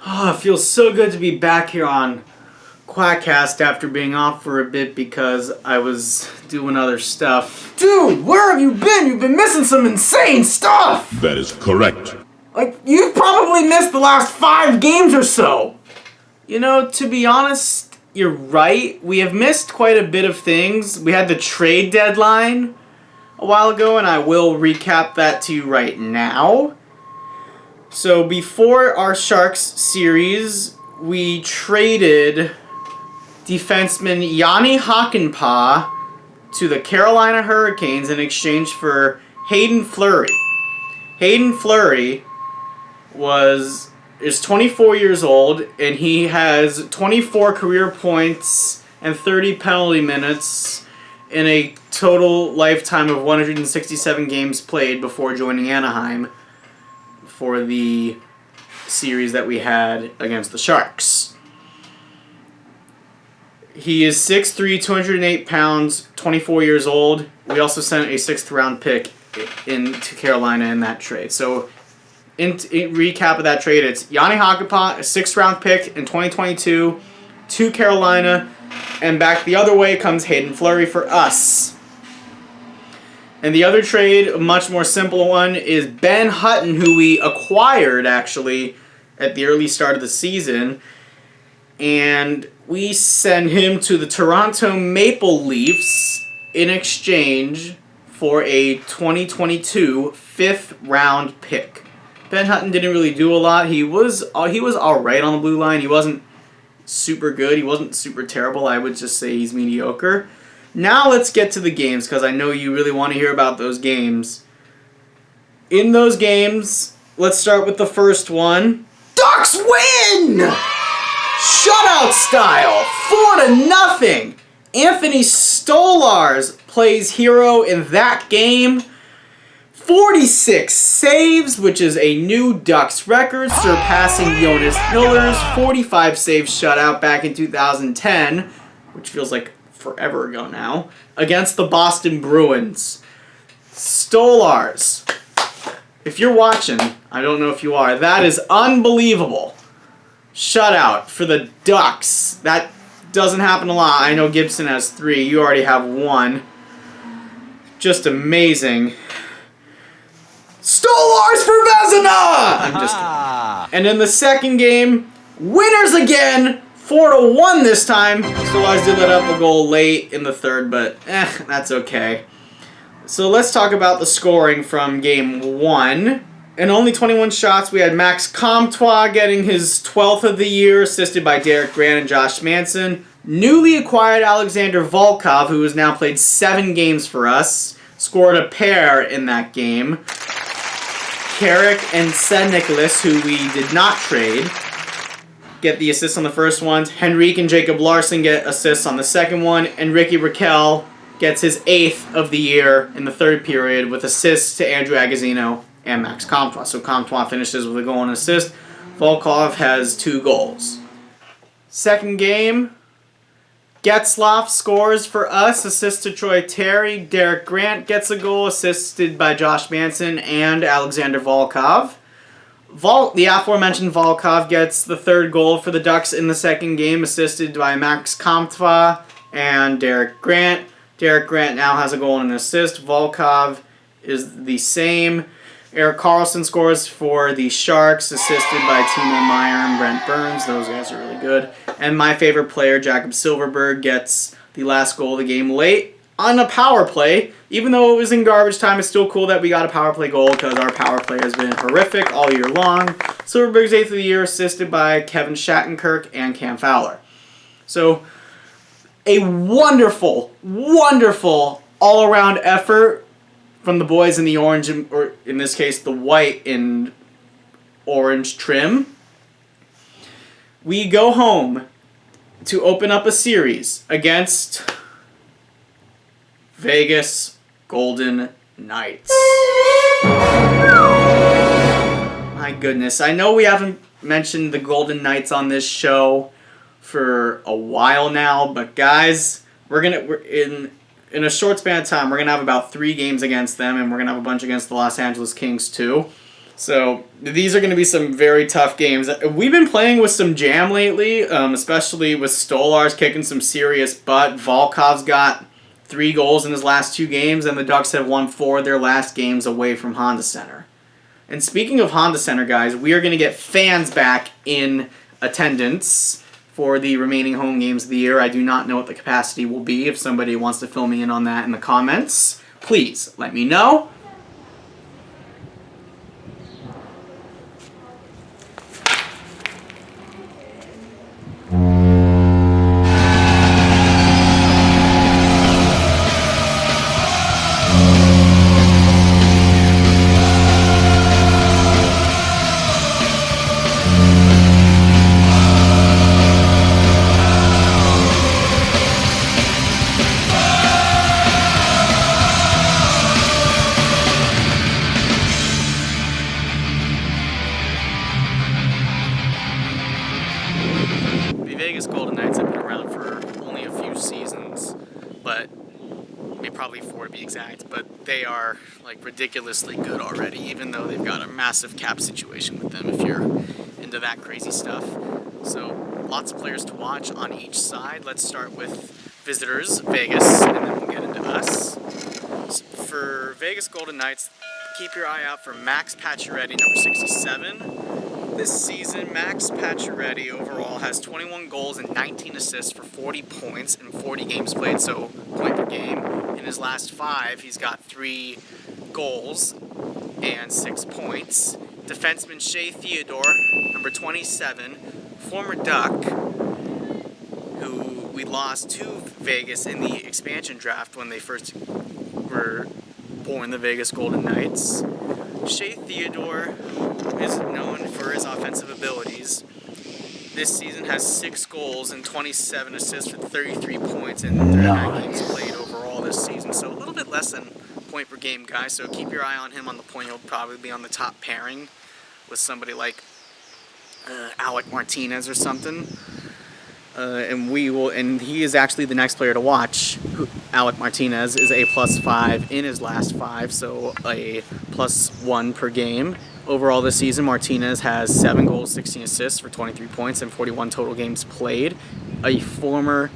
Oh, it feels so good to be back here on QUACKAST after being off for a bit because I was doing other stuff. Dude, where have you been? You've been missing some insane stuff! That is correct. Like, you've probably missed the last 5 games or so! You know, to be honest, you're right. We have missed quite a bit of things. We had the trade deadline a while ago, and I will recap that to you right now. So before our Sharks series, we traded defenseman Jani Hakanpää to the Carolina Hurricanes in exchange for Hayden Flurry. Hayden Flurry is 24 years old, and he has 24 career points and 30 penalty minutes in a total lifetime of 167 games played before joining Anaheim for the series that we had against the Sharks. He is 6'3", 208 pounds, 24 years old. We also sent a 6th round pick into Carolina in that trade. So in recap of that trade, it's Jani Hakanpää, a 6th round pick in 2022 to Carolina, and back the other way comes Hayden Flurry for us. And the other trade, a much more simple one, is Ben Hutton, who we acquired, actually, at the early start of the season. And we send him to the Toronto Maple Leafs in exchange for a 2022 5th round pick. Ben Hutton didn't really do a lot. He was all right on the blue line. He wasn't super good. He wasn't super terrible. I would just say he's mediocre. Now let's get to the games, because I know you really want to hear about those games. In those games, let's start with the first one. Ducks win! Shutout style, 4-0. Anthony Stolarz plays hero in that game. 46 saves, which is a new Ducks record, surpassing Jonas Miller's 45 save shutout back in 2010, which feels like forever ago now, against the Boston Bruins. Stolarz, if you're watching, I don't know if you are, that is unbelievable. Shutout for the Ducks. That doesn't happen a lot. I know Gibson has 3. You already have 1. Just amazing. Stolarz for Vezina! I'm just kidding. And in the second game, winners again. 4-1 this time. Stolarz did let up a goal late in the third, but that's okay. So let's talk about the scoring from game 1. In only 21 shots, we had Max Comtois getting his 12th of the year, assisted by Derek Grant and Josh Manson. Newly acquired Alexander Volkov, who has now played 7 games for us, scored a pair in that game. Carrick and St. Nicholas, who we did not trade, get the assists on the first ones. Henrique and Jacob Larson get assists on the second one. And Ricky Rakell gets his 8th of the year in the third period with assists to Andrew Agozzino and Max Comtois. So Comtois finishes with a goal and assist. Volkov has 2 goals. Second game, Getzlaf scores for us, assist to Troy Terry. Derek Grant gets a goal, assisted by Josh Manson and Alexander Volkov. The aforementioned Volkov gets the 3rd goal for the Ducks in the second game, assisted by Max Comtois and Derek Grant. Derek Grant now has a goal and an assist. Volkov is the same. Erik Karlsson scores for the Sharks, assisted by Timo Meier and Brent Burns. Those guys are really good. And my favorite player, Jakob Silfverberg, gets the last goal of the game late on a power play. Even though it was in garbage time, it's still cool that we got a power play goal because our power play has been horrific all year long. Silfverberg's 8th of the year, assisted by Kevin Shattenkirk and Cam Fowler. So, a wonderful, wonderful all-around effort from the boys in the orange, or in this case, the white and orange trim. We go home to open up a series against Vegas Golden Knights. My goodness, I know we haven't mentioned the Golden Knights on this show for a while now, but guys, we're in a short span of time, we're going to have about 3 games against them, and we're going to have a bunch against the Los Angeles Kings too. So these are going to be some very tough games. We've been playing with some jam lately, especially with Stolarz kicking some serious butt. Volkov's got 3 goals in his last 2 games, and the Ducks have won 4 of their last games away from Honda Center. And speaking of Honda Center, guys, we are going to get fans back in attendance for the remaining home games of the year. I do not know what the capacity will be. If somebody wants to fill me in on that in the comments, please let me know. Probably 4 to be exact, but they are like ridiculously good already, even though they've got a massive cap situation with them if you're into that crazy stuff. So lots of players to watch on each side. Let's start with visitors, Vegas, and then we'll get into us. So for Vegas Golden Knights, keep your eye out for Max Pacioretty, number 67. This season, Max Pacioretty overall has 21 goals and 19 assists for 40 points in 40 games played, so point per game. In his last 5, he's got 3 goals and 6 points. Defenseman Shea Theodore, number 27, former Duck, who we lost to Vegas in the expansion draft when they first were born, the Vegas Golden Knights. Shea Theodore, who is known for his offensive abilities, this season has 6 goals and 27 assists for 33 points in 39 games played overall this season. So a little bit less than point per game guy, so keep your eye on him on the point. He'll probably be on the top pairing with somebody like Alec Martinez or something. And he is actually the next player to watch. Alec Martinez is a +5 in his last 5, so a +1 per game. Overall this season, Martinez has 7 goals, 16 assists for 23 points and 41 total games played. A former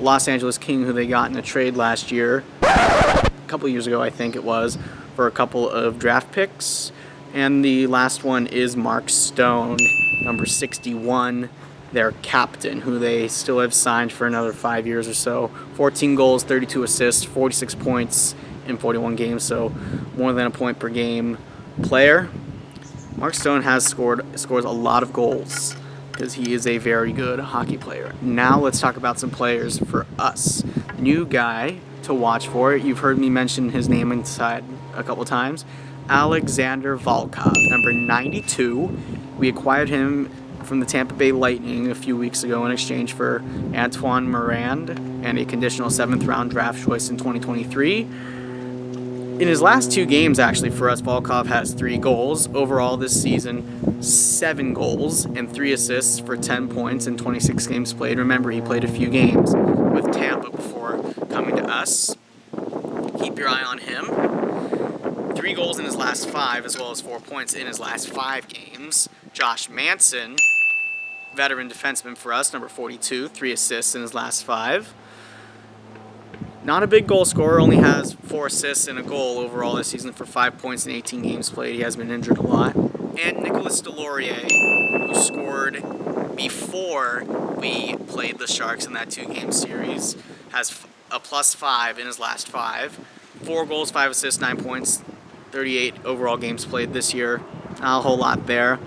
Los Angeles King who they got in a trade last year, a couple years ago I think it was, for a couple of draft picks. And the last one is Mark Stone, number 61, their captain, who they still have signed for another 5 years or so. 14 goals, 32 assists, 46 points in 41 games, so more than a point per game player. Mark Stone scores a lot of goals because he is a very good hockey player. Now let's talk about some players for us. New guy to watch for. You've heard me mention his name inside a couple times. Alexander Volkov, number 92. We acquired him from the Tampa Bay Lightning a few weeks ago in exchange for Antoine Morand and a conditional 7th round draft choice in 2023. In his last 2 games, actually, for us, Volkov has 3 goals. Overall this season, 7 goals and 3 assists for 10 points in 26 games played. Remember, he played a few games with Tampa before coming to us. Keep your eye on him. 3 goals in his last 5, as well as 4 points in his last 5 games. Josh Manson, veteran defenseman for us, number 42, 3 assists in his last 5. Not a big goal scorer, only has 4 assists and a goal overall this season for 5 points in 18 games played. He has been injured a lot. And Nicolas Deslauriers, who scored before we played the Sharks in that 2-game series, has a +5 in his last 5. 4 goals, 5 assists, 9 points, 38 overall games played this year. Not a whole lot there.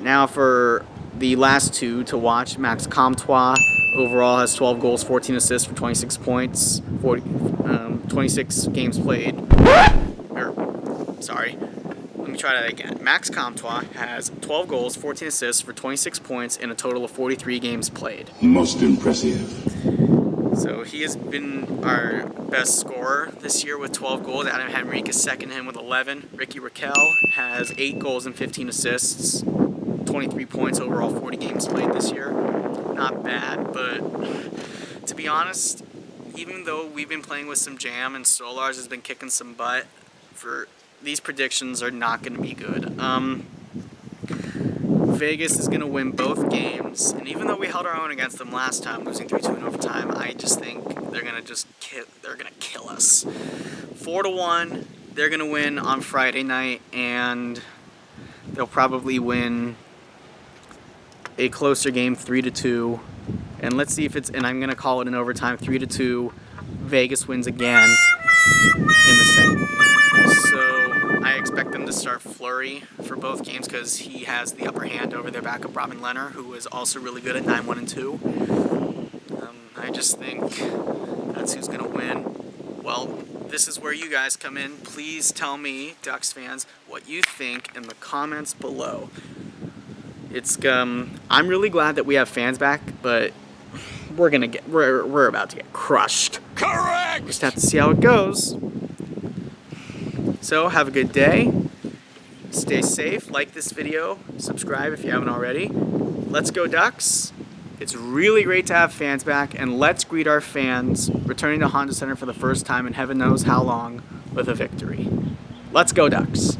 Now for the last 2 to watch, Max Comtois overall has 12 goals, 14 assists for 26 points, 26 games played. Let me try that again. Max Comtois has 12 goals, 14 assists for 26 points in a total of 43 games played. Most impressive. So he has been our best scorer this year with 12 goals. Adam Henrique is second to him with 11. Ricky Rakell has 8 goals and 15 assists, 23 points overall, 40 games played this year. Not bad, but to be honest, even though we've been playing with some jam and Stolarz has been kicking some butt for these predictions are not going to be good. Vegas is going to win both games, and even though we held our own against them last time, losing 3-2 in overtime, I just think they're going to kill us. 4-1, they're going to win on Friday night, and they'll probably win a closer game, 3-2. And let's see if it's, and I'm going to call it an overtime, 3-2. Vegas wins again in the second game. So I expect them to start Flurry for both games because he has the upper hand over their backup Robin Leonard, who is also really good at 9-1-2. I just think that's who's going to win. Well, this is where you guys come in. Please tell me, Ducks fans, what you think in the comments below. It's I'm really glad that we have fans back, but we're about to get crushed. Correct. Just have to see how it goes. So have a good day. Stay safe. Like this video. Subscribe if you haven't already. Let's go Ducks. It's really great to have fans back, and let's greet our fans returning to Honda Center for the first time in heaven knows how long with a victory. Let's go Ducks.